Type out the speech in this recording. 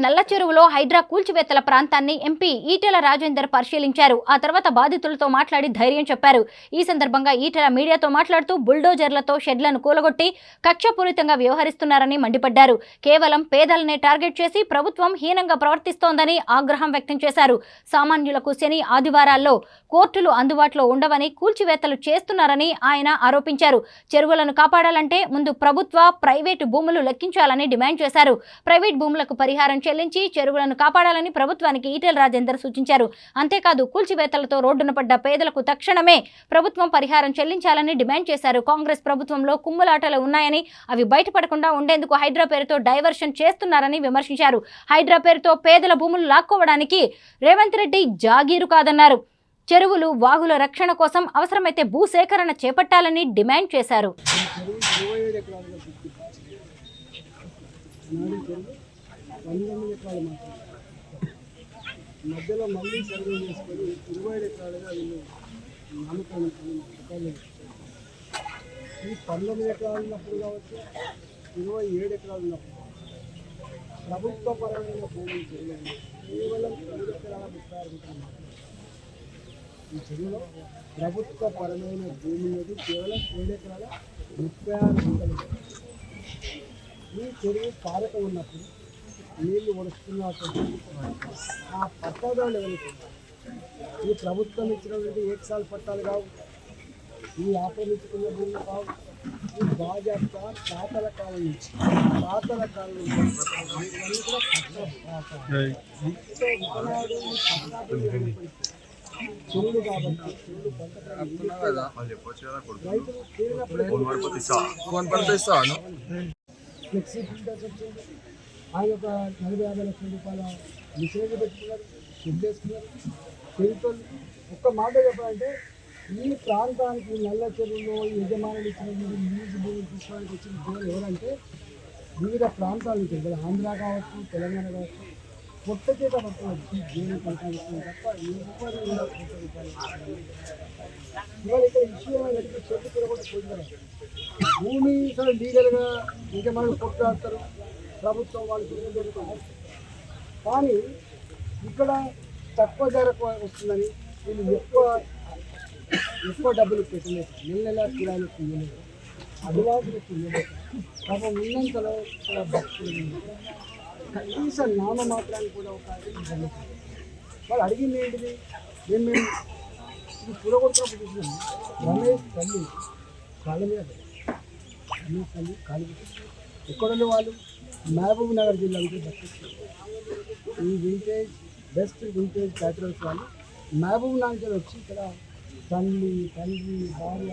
నల్ల చెరువులో హైడ్రా కూల్చివేతల ప్రాంతాన్ని ఎంపీ ఈటెల రాజేందర్ పరిశీలించారు. ఆ తర్వాత బాధితులతో మాట్లాడి ధైర్యం చెప్పారు. ఈ సందర్భంగా ఈటెల మీడియాతో మాట్లాడుతూ బుల్డోజర్లతో షెడ్లను కూలగొట్టి కక్షపూరితంగా వ్యవహరిస్తున్నారని మండిపడ్డారు. కేవలం పేదలనే టార్గెట్ చేసి ప్రభుత్వం హీనంగా ప్రవర్తిస్తోందని ఆగ్రహం వ్యక్తం చేశారు. సామాన్యులకు శని ఆదివారాల్లో కోర్టులు అందుబాటులో ఉండవని కూల్చివేతలు చేస్తున్నారని ఆయన ఆరోపించారు. చెరువులను కాపాడాలంటే ముందు ప్రభుత్వ, ప్రైవేటు భూములు లెక్కించాలని డిమాండ్ చేశారు. ప్రైవేట్ భూములకు పరిహారం చెల్లించి చెరువులను కాపాడాలని ప్రభుత్వానికి ఈటెల రాజేందర్ సూచించారు. అంతేకాదు కూల్చివేతలతో రోడ్డున పడ్డ పేదలకు తక్షణమే ప్రభుత్వం పరిహారం చెల్లించాలని డిమాండ్ చేశారు. కాంగ్రెస్ ప్రభుత్వంలో కుమ్ములాటలు ఉన్నాయని, అవి బయటపడకుండా ఉండేందుకు హైడ్రా పేరుతో డైవర్షన్ చేస్తున్నారని విమర్శించారు. హైడ్రా పేరుతో పేదల భూములు లాక్కోవడానికి రేవంత్ రెడ్డి జాగీరు కాదన్నారు. చెరువులు, వాగుల రక్షణ కోసం అవసరమైతే భూసేకరణ చేపట్టాలని డిమాండ్ చేశారు. మధ్యలో మళ్ళీ సర్వే చేసుకొని 25 ఎకరాలుగా వీళ్ళు నామకరణం ఈ 19 ఎకరాలు ఉన్నప్పుడు కావచ్చు, 27 ఎకరాలు ఉన్నప్పుడు ప్రభుత్వపరమైన భూములు చేయలేదు. కేవలం 3 ఎకరాల 36 గుంటలు ఈ చెరువులో ప్రభుత్వపరమైన భూమి అనేది కేవలం 7 ఎకరాల 36 గుంటలు. ఈ చెరువు పారక ఉన్నప్పుడు నీళ్లు వడుస్తున్నప్పుడు ఆ పట్టాదారులు ఎవరైతే ఈ ప్రభుత్వం ఇచ్చినటువంటి ఏకసాల పట్టాలు కావు, ఈ ఆక్రమించుకున్న భూములు కావు, ఈ బాజాప్తా తాతల కాలం నుంచి ఇవన్నీ కూడా చెరువులు కాబట్టి చెరువులు రైతులు ఫ్లెక్సీ ఫిల్టర్స్ వచ్చింది. ఆయన ఒక 40-50 లక్షల రూపాయల మిషనరీ పెట్టుకున్నారు, షెడ్ వేసుకున్నారు. చెరువుతోళ్ళు ఒక్క మాట చెప్పాలంటే ఈ ప్రాంతానికి నల్ల చెరువులో యజమానులు ఇచ్చినటువంటి లీజు భూములు తీసుకోవడానికి వచ్చిన జనాలు ఎవరంటే వివిధ ప్రాంతాల నుంచి ఇక్కడ ఆంధ్ర కావచ్చు, తెలంగాణ కావచ్చు, కొత్త చేత పట్టుకోవచ్చు. ఈ జైలు కొనసాగిస్తుంది తప్ప ఎవరు ఇవాళ ఇక్కడ ఇష్యూ ఏమైనా చెట్టు కూడా పోయినారు. భూమి సరే లీగల్గా యజమానులు కొట్లాడతారు, ప్రభుత్వం వాళ్ళు జరుగుతుంది. కానీ ఇక్కడ తక్కువ ధరకు వస్తుందని వీళ్ళు ఎక్కువ డబ్బులు పెట్టలేదు, నెల కిరాయిలకు ఇవ్వలేదు, అడ్వాన్సులకు ఇవ్వలేదు. పాపం ఉన్నంతలో భక్తులు కనీస నామమాత్రాన్ని కూడా ఒక వాళ్ళు అడిగింది ఏంటిది, మేము ఇది కూడగొట్టినప్పుడు చూసినాము. రమేష్ తల్లి కాళ్ళ మీద రమేష్ తల్లి కాళ్ళు ఎక్కడున్న వాళ్ళు మహబూబ్ నగర్ జిల్లా నుంచి దక్కించారు. ఈ వింటేజ్ బెస్ట్ వింటేజ్ క్యాటరల్స్ వాళ్ళు మహబూబ్ నగర్ వచ్చి ఇక్కడ తల్లి, తండ్రి, భార్య